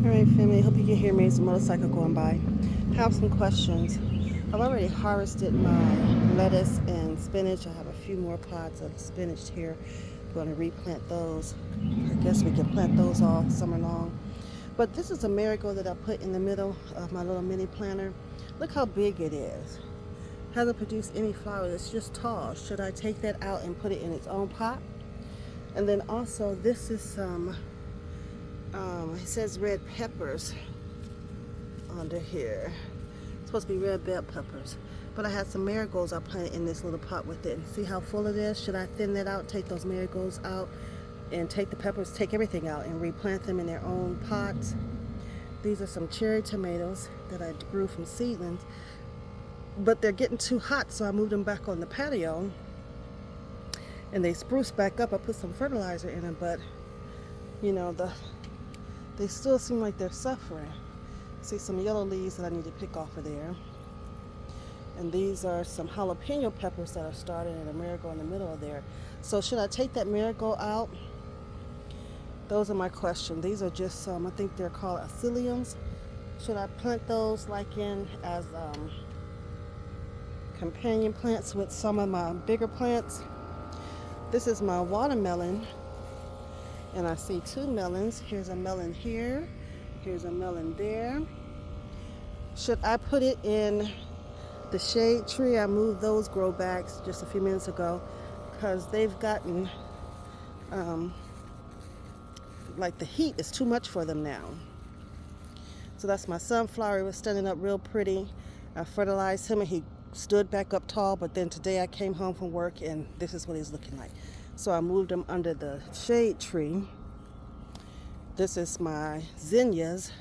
Alright, family, hope you can hear me. It's a motorcycle going by. Have some questions. I've already harvested my lettuce and spinach. I have a few more pods of spinach here. I'm going to replant those. I guess we can plant those all summer long. But this is a marigold that I put in the middle of my little mini planter. Look how big it is. Hasn't produced any flowers. It's just tall. Should I take that out and put it in its own pot? And then also, this is some, it says red peppers under here. It's supposed to be red bell peppers. But I had some marigolds I planted in this little pot with it. And see how full it is? Should I thin that out, take those marigolds out, and take the peppers, take everything out, and replant them in their own pots? These are some cherry tomatoes that I grew from seedlings. But they're getting too hot, so I moved them back on the patio. And they spruced back up. I put some fertilizer in them, but you know, they still seem like they're suffering. See some yellow leaves that I need to pick off of there. And these are some jalapeno peppers that are starting and a marigold in the middle of there. So should I take that marigold out? Those are my questions. These are just some, I think they're called asiliums. Should I plant those like in as companion plants with some of my bigger plants? This is my watermelon. And I see two melons. Here's a melon here. Here's a melon there. Should I put it in the shade tree? I moved those grow bags just a few minutes ago because they've gotten like the heat is too much for them now. So that's my sunflower. He was standing up real pretty. I fertilized him and he stood back up tall, but then today I came home from work and this is what he's looking like. So I moved him under the shade tree. This is my zinnias.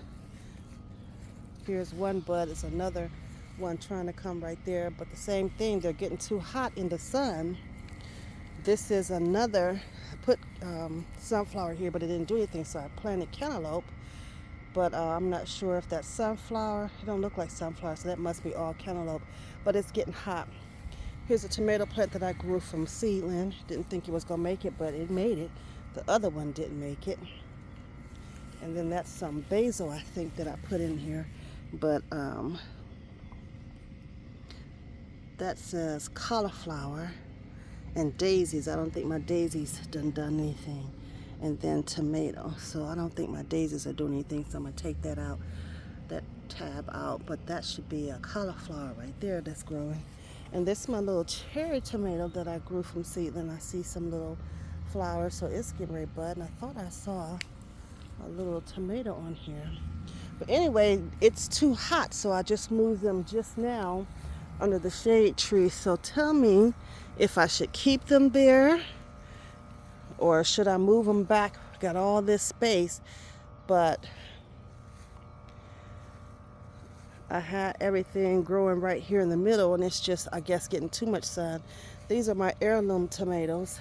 Here's one bud. It's another one trying to come right there, but the same thing, they're getting too hot in the sun. This is another, I put sunflower here, but it didn't do anything, so I planted cantaloupe, but I'm not sure if that's sunflower. It don't look like sunflower, so that must be all cantaloupe, but it's getting hot. Here's a tomato plant that I grew from seedling. Didn't think it was gonna make it, but it made it. The other one didn't make it. And then that's some basil, I think, that I put in here, but that says cauliflower and daisies. I don't think my daisies done anything. And then tomato. So I don't think my daisies are doing anything, so I'm gonna take that out, that tab out. But that should be a cauliflower right there that's growing. And this is my little cherry tomato that I grew from seedling. I see some little flowers, so it's getting ready to bud. And I thought I saw a little tomato on here. But anyway, it's too hot, so I just moved them just now under the shade tree. So tell me if I should keep them there or should I move them back? Got all this space, but I had everything growing right here in the middle, and it's just, I guess, getting too much sun. These are my heirloom tomatoes.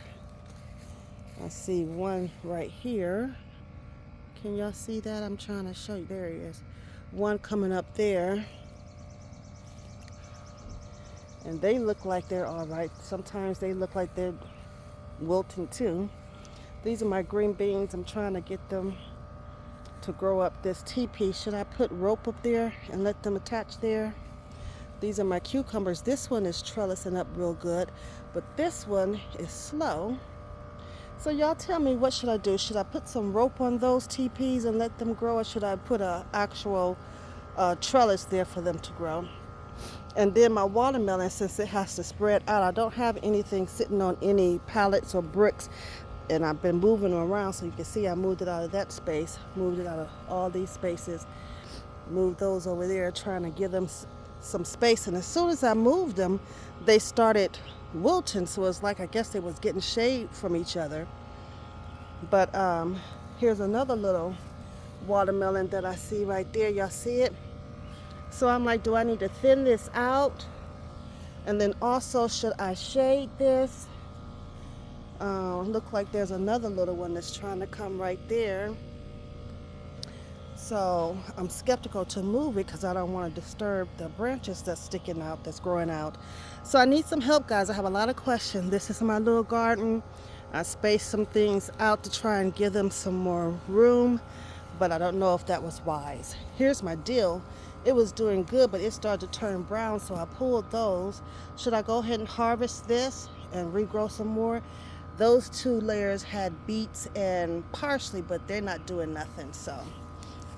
I see one right here. Can y'all see that? I'm trying to show you. There he is. One coming up there. And they look like they're all right. Sometimes they look like they're wilting too. These are my green beans. I'm trying to get them to grow up this teepee. Should I put rope up there and let them attach there? These are my cucumbers. This one is trellising up real good, but this one is slow. So y'all tell me, what should I do? Should I put some rope on those teepees and let them grow, or should I put an actual trellis there for them to grow? And then my watermelon, since it has to spread out, I don't have anything sitting on any pallets or bricks, and I've been moving them around, so you can see I moved it out of that space, moved it out of all these spaces, moved those over there, trying to give them some space. And as soon as I moved them, they started wilting, so it's like, I guess they was getting shade from each other. But here's another little watermelon that I see right there. Y'all see it? So I'm like, do I need to thin this out? And then also, should I shade this? Look like there's another little one that's trying to come right there. So I'm skeptical to move it because I don't want to disturb the branches that's sticking out, that's growing out. So I need some help, guys. I have a lot of questions. This is my little garden. I spaced some things out to try and give them some more room. but I don't know if that was wise. Here's my deal. It was doing good, but it started to turn brown, so I pulled those. Should I go ahead and harvest this and regrow some more? Those 2 layers had beets and parsley, but they're not doing nothing, so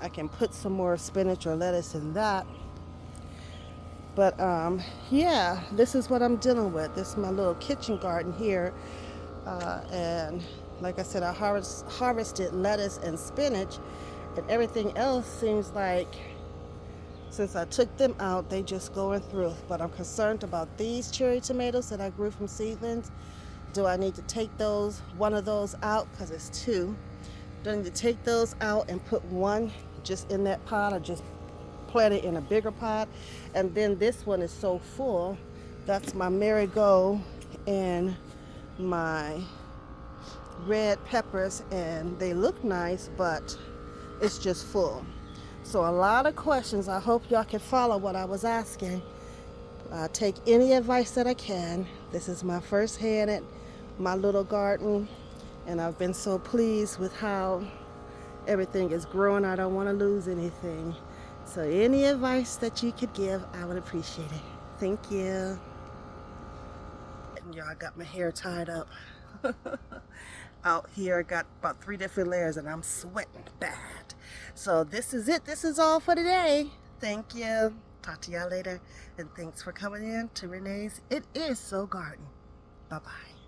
I can put some more spinach or lettuce in that. But yeah, this is what I'm dealing with. This is my little kitchen garden here. And like I said, I harvested lettuce and spinach, and everything else seems like, since I took them out, they just going through. But I'm concerned about these cherry tomatoes that I grew from seedlings. Do I need to take one of those out, because it's 2? Do I need to take those out and put one just in that pot, or just plant it in a bigger pot? And then this one is so full. That's my marigold and my red peppers, and they look nice, but it's just full. So a lot of questions. I hope y'all can follow what I was asking. Take any advice that I can. This is my first hand at my little garden, and I've been so pleased with how everything is growing. I don't want to lose anything. So any advice that you could give, I would appreciate it. Thank you. And y'all, got my hair tied up. Out here, I got about 3 different layers, and I'm sweating bad. So this is it. This is all for today. Thank you. Talk to y'all later. And thanks for coming in to Renee's It Is So Garden. Bye-bye.